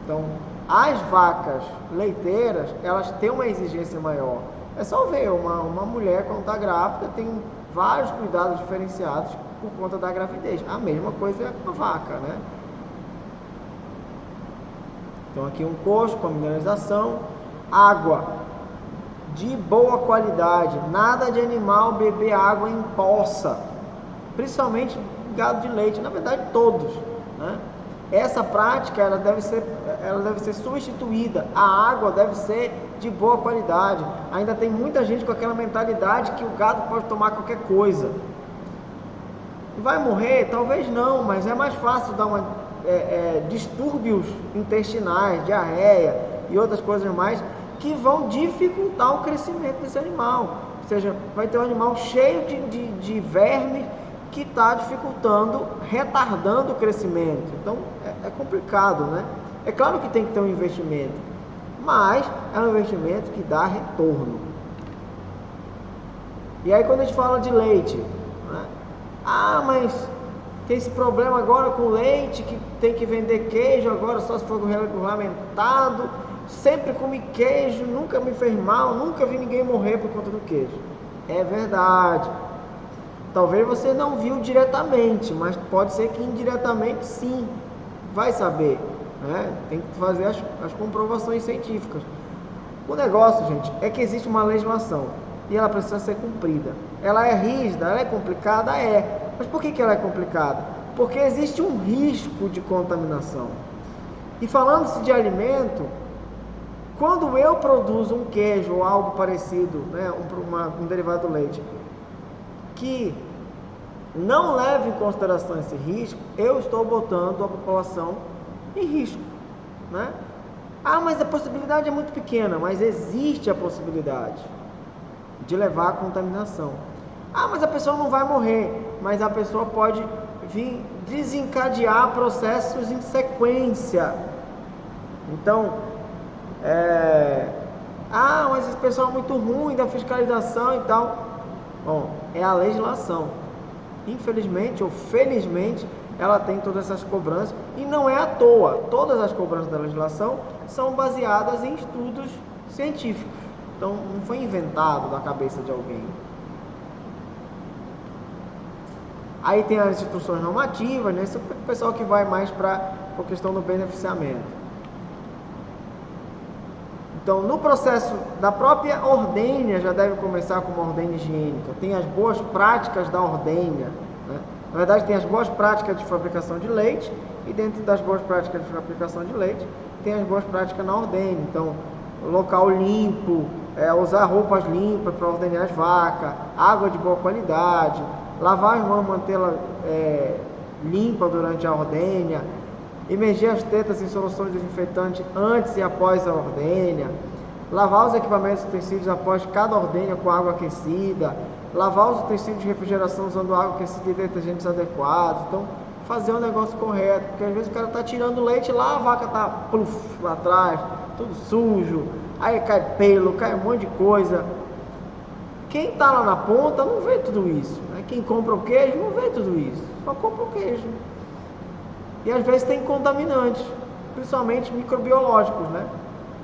Speaker 2: Então, as vacas leiteiras, elas têm uma exigência maior. É só ver, uma mulher quando está grávida tem vários cuidados diferenciados por conta da gravidez. A mesma coisa é com a vaca, né? Então aqui um coxo com a mineralização, água de boa qualidade, nada de animal beber água em poça, principalmente gado de leite, na verdade todos, né? Essa prática ela deve ser substituída. A água deve ser de boa qualidade. Ainda tem muita gente com aquela mentalidade que o gado pode tomar qualquer coisa. Vai morrer? Talvez não, mas é mais fácil dar distúrbios intestinais, diarreia e outras coisas mais que vão dificultar o crescimento desse animal. Ou seja, vai ter um animal cheio de verme que está dificultando, retardando o crescimento. Então, é complicado, né? É claro que tem que ter um investimento, mas é um investimento que dá retorno. E aí quando a gente fala de leite, né? Ah, mas tem esse problema agora com leite, que tem que vender queijo agora só se for regulamentado. Sempre comi queijo, nunca me fez mal, nunca vi ninguém morrer por conta do queijo. É verdade. Talvez você não viu diretamente, mas pode ser que indiretamente sim. Vai saber, né? Tem que fazer as comprovações científicas. O negócio, gente, é que existe uma legislação e ela precisa ser cumprida. Ela é rígida, ela é complicada, é. Mas por que ela é complicada? Porque existe um risco de contaminação. E falando-se de alimento, quando eu produzo um queijo ou algo parecido, né, um derivado do leite, que não leva em consideração esse risco, eu estou botando a população em risco, né? Ah, mas a possibilidade é muito pequena, mas existe a possibilidade de levar à contaminação. Ah, mas a pessoa não vai morrer, mas a pessoa pode vir desencadear processos em sequência. Então, mas esse pessoal é muito ruim da fiscalização e tal. Bom, é a legislação. Infelizmente ou felizmente, ela tem todas essas cobranças e não é à toa. Todas as cobranças da legislação são baseadas em estudos científicos. Então, não foi inventado da cabeça de alguém. Aí tem as instruções normativas, né? Esse é o pessoal que vai mais para a questão do beneficiamento. Então, no processo da própria ordenha, já deve começar com uma ordenha higiênica. Tem as boas práticas da ordenha, né? Na verdade, tem as boas práticas de fabricação de leite, e dentro das boas práticas de fabricação de leite, tem as boas práticas na ordenha. Então, local limpo, usar roupas limpas para ordenhar as vacas, água de boa qualidade, lavar as mãos, mantê-la limpa durante a ordenha, imergir as tetas em soluções desinfetantes antes e após a ordenha, lavar os equipamentos e utensílios após cada ordenha com água aquecida, lavar os utensílios de refrigeração usando água aquecida e detergentes adequados. Então, fazer o negócio correto, porque às vezes o cara está tirando leite lá, a vaca está lá atrás, tudo sujo, aí cai pelo, cai um monte de coisa. Quem está lá na ponta não vê tudo isso, né? Quem compra o queijo não vê tudo isso, só compra o queijo. E às vezes tem contaminantes, principalmente microbiológicos, né?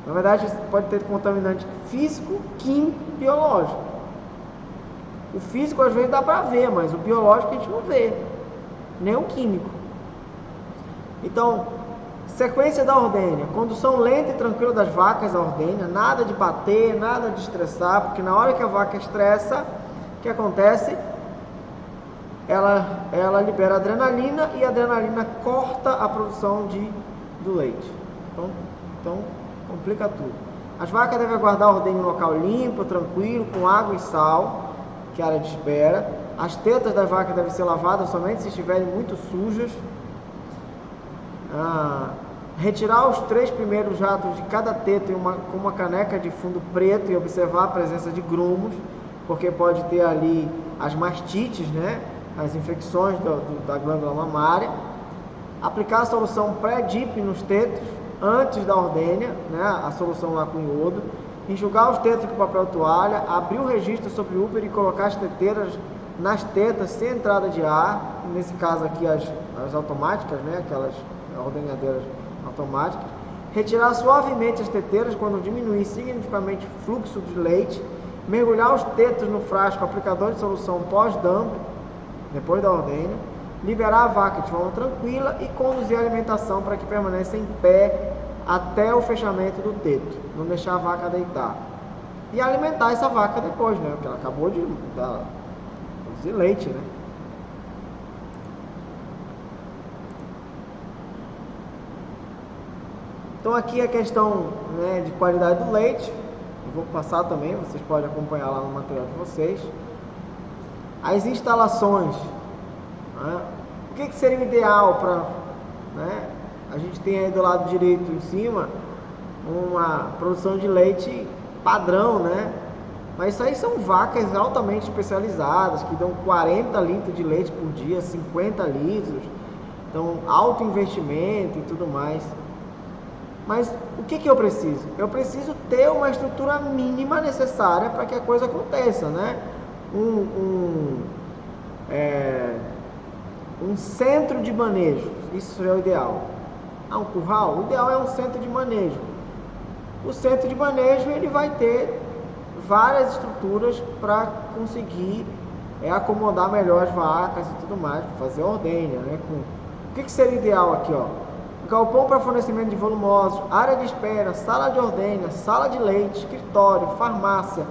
Speaker 2: Na verdade, pode ter contaminante físico, químico, biológico. O físico às vezes dá para ver, mas o biológico a gente não vê, nem o químico. Então, sequência da ordenha: condução lenta e tranquila das vacas à ordenha, nada de bater, nada de estressar, porque na hora que a vaca estressa, o que acontece? Ela libera adrenalina e a adrenalina corta a produção do leite. Então complica tudo. As vacas devem aguardar a ordenha em um local limpo, tranquilo, com água e sal, que é a área de espera. As tetas das vacas devem ser lavadas somente se estiverem muito sujas. Retirar os 3 primeiros jatos de cada teta com uma caneca de fundo preto e observar a presença de grumos, porque pode ter ali as mastites, né? As infecções da glândula mamária. Aplicar a solução pré-dip nos tetos antes da ordenha, né? A solução lá com iodo. Enjugar os tetos com papel toalha, abrir o registro sobre o útero e colocar as teteiras nas tetas sem entrada de ar, nesse caso aqui as automáticas, né? Aquelas ordenhadeiras automáticas. Retirar suavemente as teteiras quando diminuir significativamente o fluxo de leite. Mergulhar os tetos no frasco aplicador de solução pós-dump, depois da ordenha. Liberar a vaca de forma tranquila e conduzir a alimentação para que permaneça em pé até o fechamento do teto, não deixar a vaca deitar. E alimentar essa vaca depois, né? Porque ela acabou de produzir leite, né? Então aqui a questão, né, de qualidade do leite. Eu vou passar também, vocês podem acompanhar lá no material de vocês. As instalações, né? O que seria o ideal para, né? A gente tem aí do lado direito em cima uma produção de leite padrão, né? Mas isso aí são vacas altamente especializadas que dão 40 litros de leite por dia, 50 litros. Então, alto investimento e tudo mais. Mas o que eu preciso? Eu preciso ter uma estrutura mínima necessária para que a coisa aconteça, né? Um centro de manejo, isso é o ideal. Um curral? O ideal é um centro de manejo. O centro de manejo ele vai ter várias estruturas para conseguir acomodar melhor as vacas e tudo mais, fazer ordenha, né? O que seria ideal aqui, ó? Galpão para fornecimento de volumosos, área de espera, sala de ordenha, sala de leite, escritório, farmácia,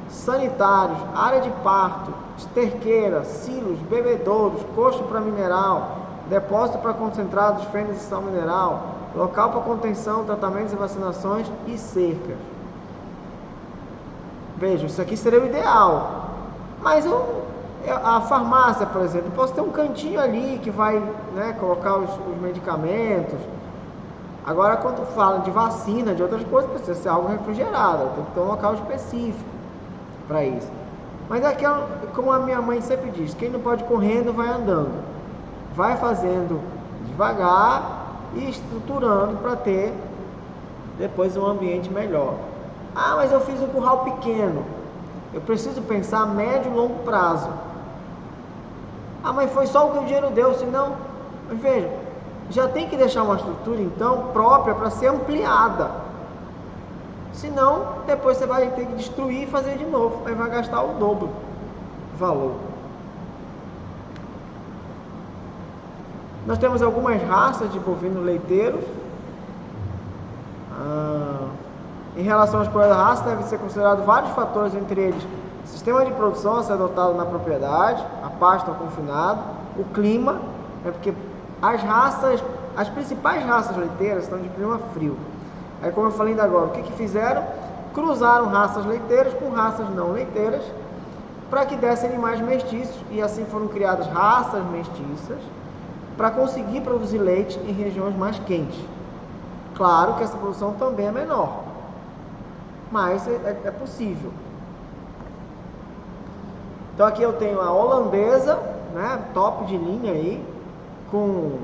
Speaker 2: sanitários, área de parto, esterqueira, silos, bebedouros, coxo para mineral, depósito para concentrados, fênix e sal mineral, local para contenção, tratamentos e vacinações e cercas. Veja, isso aqui seria o ideal. Mas a farmácia, por exemplo, posso ter um cantinho ali que vai, né, colocar os medicamentos. Agora, quando fala de vacina, de outras coisas, precisa ser algo refrigerado, tem que ter um local específico para isso. Mas aqui, como a minha mãe sempre diz, quem não pode correndo vai andando, vai fazendo devagar e estruturando para ter depois um ambiente melhor. Mas eu fiz um curral pequeno, eu preciso pensar a médio e longo prazo. Mas foi só o que o dinheiro deu, senão, mas veja, já tem que deixar uma estrutura então própria para ser ampliada. Senão, depois você vai ter que destruir e fazer de novo, aí vai gastar o dobro do valor. Nós temos algumas raças de bovinos leiteiros. Em relação à escolha da raça, deve ser considerado vários fatores, entre eles sistema de produção a ser adotado na propriedade, a pasto ou confinado, o clima, porque as principais raças leiteiras estão de clima frio. Aí, como eu falei ainda agora, o que fizeram? Cruzaram raças leiteiras com raças não leiteiras para que dessem animais mestiços, e assim foram criadas raças mestiças para conseguir produzir leite em regiões mais quentes. Claro que essa produção também é menor, mas é possível. Então aqui eu tenho a holandesa, né, top de linha aí, com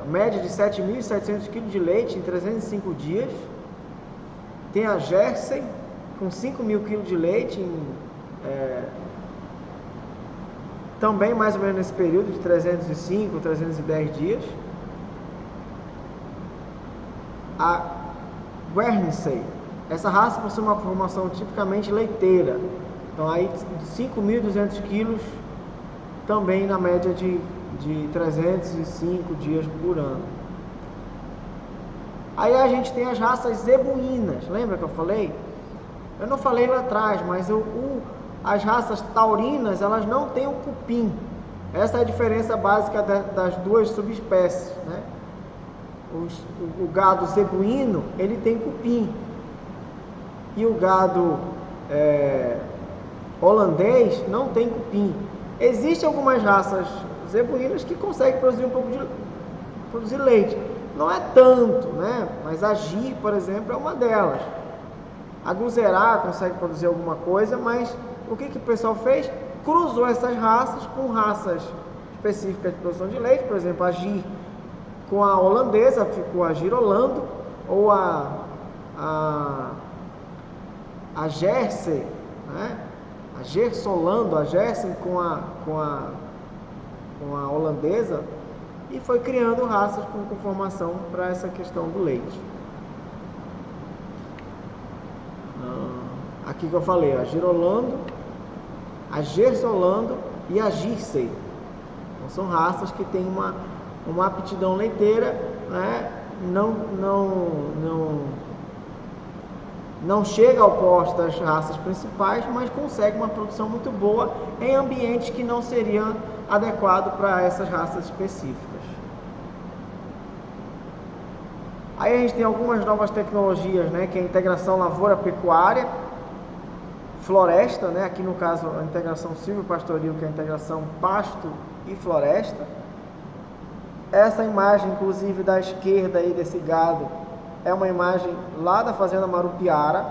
Speaker 2: média de 7.700 kg de leite em 305 dias. Tem a Jersey, com 5.000 kg de leite também mais ou menos nesse período de 305, 310 dias. A Guernsey, essa raça possui uma formação tipicamente leiteira. Então aí 5.200 quilos também na média de 305 dias por ano. Aí a gente tem as raças zebuínas, lembra que eu falei? Eu não falei lá atrás, mas as raças taurinas, elas não têm o cupim. Essa é a diferença básica das duas subespécies, né? O gado zebuíno, ele tem cupim. E o gado holandês não tem cupim. Existem algumas raças zebuínas que conseguem produzir leite. Não é tanto, né? Mas a Gir, por exemplo, é uma delas. A Guzerá consegue produzir alguma coisa, mas o que o pessoal fez? Cruzou essas raças com raças específicas de produção de leite. Por exemplo, a Gir com a holandesa ficou a Girolando, ou a Jersey, né? A Gersolando, a Jersey com a holandesa, e foi criando raças com conformação para essa questão do leite. Aqui que eu falei, a Girolando, a Gersolando e a Jersey. Então, são raças que têm uma aptidão leiteira, né? Não chega ao posto das raças principais, mas consegue uma produção muito boa em ambientes que não seriam adequados para essas raças específicas. Aí a gente tem algumas novas tecnologias, né, que é a integração lavoura-pecuária, floresta, né, aqui no caso a integração silvopastoril, que é a integração pasto e floresta. Essa imagem, inclusive, da esquerda aí desse gado, é uma imagem lá da fazenda Marupiara,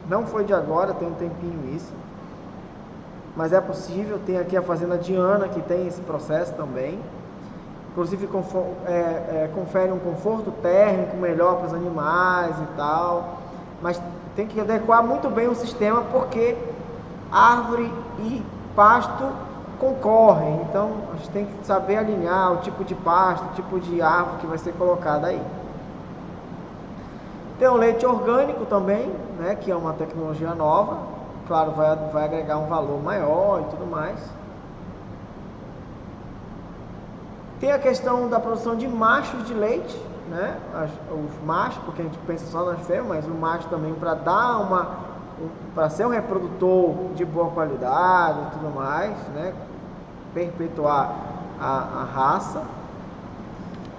Speaker 2: não foi de agora, tem um tempinho isso. mas é possível. Tem aqui a fazenda Diana, que tem esse processo também. Inclusive confere um conforto térmico melhor para os animais e tal, mas tem que adequar muito bem o sistema, porque árvore e pasto concorrem, então a gente tem que saber alinhar o tipo de pasto, o tipo de árvore que vai ser colocada aí. Tem o leite orgânico também, né, que é uma tecnologia nova, claro, vai agregar um valor maior e tudo mais. Tem a questão da produção de machos de leite, né? Os machos, porque a gente pensa só nas fêmeas, mas o macho também para dar para ser um reprodutor de boa qualidade e tudo mais, né? Perpetuar a raça.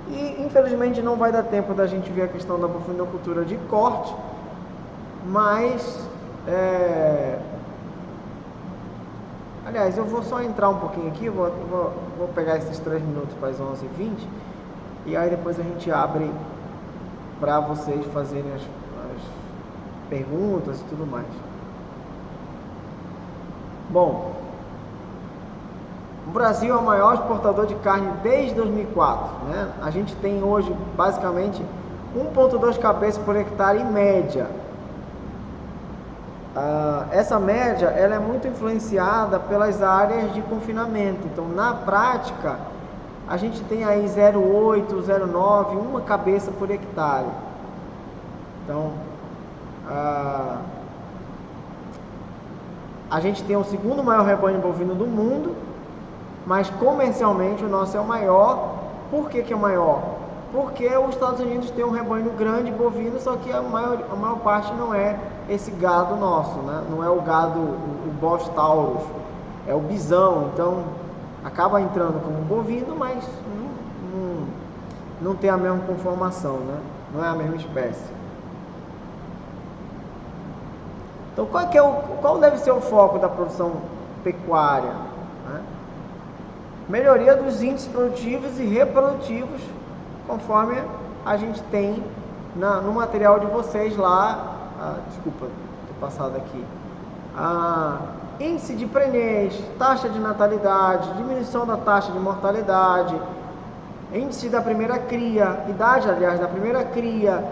Speaker 2: E infelizmente não vai dar tempo da gente ver a questão da bovinocultura de corte, mas aliás, eu vou só entrar um pouquinho aqui, vou pegar esses 3 minutos para as 11h20, e aí depois a gente abre para vocês fazerem as perguntas e tudo mais. Bom, o Brasil é o maior exportador de carne desde 2004, né? A gente tem hoje basicamente 1,2 cabeças por hectare em média. Essa média ela é muito influenciada pelas áreas de confinamento. Então, na prática, a gente tem aí 0,8, 0,9, uma cabeça por hectare. Então, a gente tem o segundo maior rebanho bovino do mundo, mas comercialmente o nosso é o maior. Por que é o maior? Porque os Estados Unidos têm um rebanho grande bovino, só que a maior parte não é esse gado nosso, né? Não é o gado, o Bos taurus, é o bisão. Então acaba entrando como bovino, mas não tem a mesma conformação, né? Não é a mesma espécie. Então qual deve ser o foco da produção pecuária, né? Melhoria dos índices produtivos e reprodutivos, conforme a gente tem no material de vocês lá. Desculpa, estou passado aqui. Índice de prenhez, taxa de natalidade, diminuição da taxa de mortalidade, índice da primeira cria, idade, aliás, da primeira cria,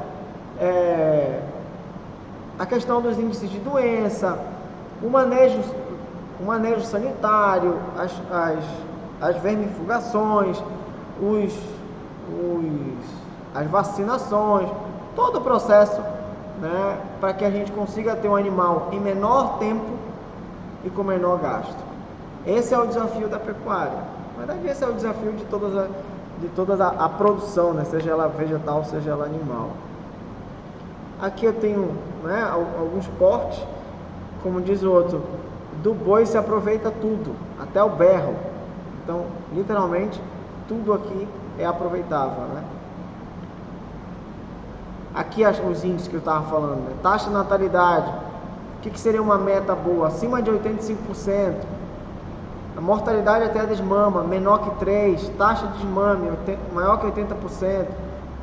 Speaker 2: a questão dos índices de doença, o manejo sanitário, as vermifugações, as vacinações, todo o processo, né, para que a gente consiga ter um animal em menor tempo e com menor gasto. Esse é o desafio da pecuária. Na verdade, esse é o desafio de toda a produção, né, seja ela vegetal, seja ela animal. Aqui eu tenho, né, alguns cortes, como diz o outro, do boi se aproveita tudo, até o berro. Então, literalmente, tudo aqui é aproveitável, né? Aqui os índices que eu estava falando, né? Taxa de natalidade, o que seria uma meta boa? Acima de 85%. A mortalidade até a desmama, menor que 3%. Taxa de desmame, maior que 80%.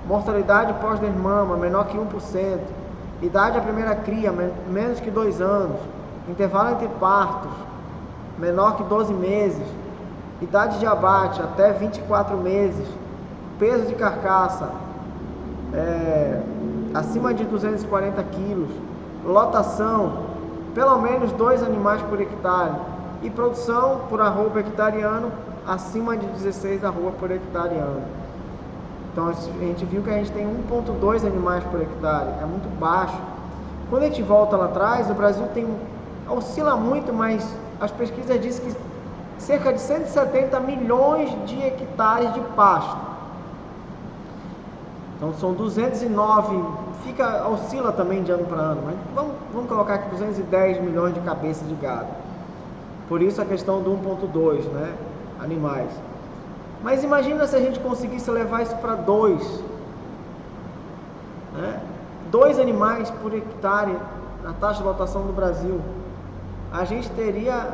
Speaker 2: Mortalidade pós-desmama, menor que 1%. Idade à primeira cria, menos que 2 anos. Intervalo entre partos, menor que 12 meses. Idade de abate, até 24 meses. Peso de carcaça, acima de 240 quilos. Lotação, pelo menos 2 animais por hectare. E produção por arroba hectareano, acima de 16 arroba por hectareano. Então a gente viu que a gente tem 1,2 animais por hectare, é muito baixo. Quando a gente volta lá atrás, o Brasil oscila muito, mas as pesquisas dizem que cerca de 170 milhões de hectares de pasto. Então são 209, oscila também de ano para ano, mas vamos colocar aqui 210 milhões de cabeças de gado. Por isso a questão do 1,2, né, animais. Mas imagina se a gente conseguisse levar isso para 2, né? 2 animais por hectare na taxa de lotação do Brasil. A gente teria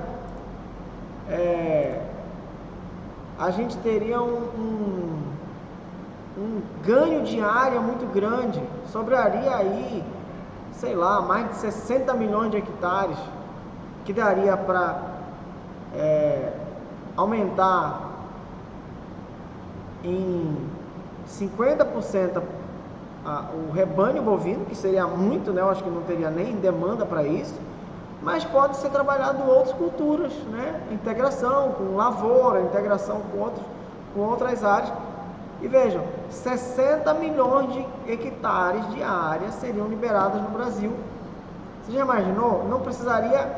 Speaker 2: um ganho de área muito grande. Sobraria aí, sei lá, mais de 60 milhões de hectares, que daria para aumentar em 50% o rebanho bovino, que seria muito, né? Eu acho que não teria nem demanda para isso, mas pode ser trabalhado outras culturas, né? Integração com lavoura, integração com outras áreas. E vejam, 60 milhões de hectares de área seriam liberadas no Brasil. Você já imaginou? Não precisaria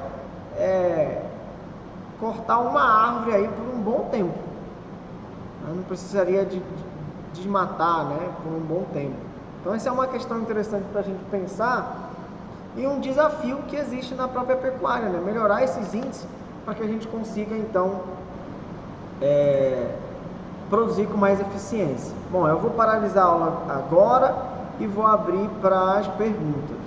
Speaker 2: cortar uma árvore aí por um bom tempo. Não precisaria de desmatar, né, por um bom tempo. Então essa é uma questão interessante para a gente pensar e um desafio que existe na própria pecuária, né? Melhorar esses índices para que a gente consiga então produzir com mais eficiência. Bom, eu vou paralisar a aula agora e vou abrir para as perguntas.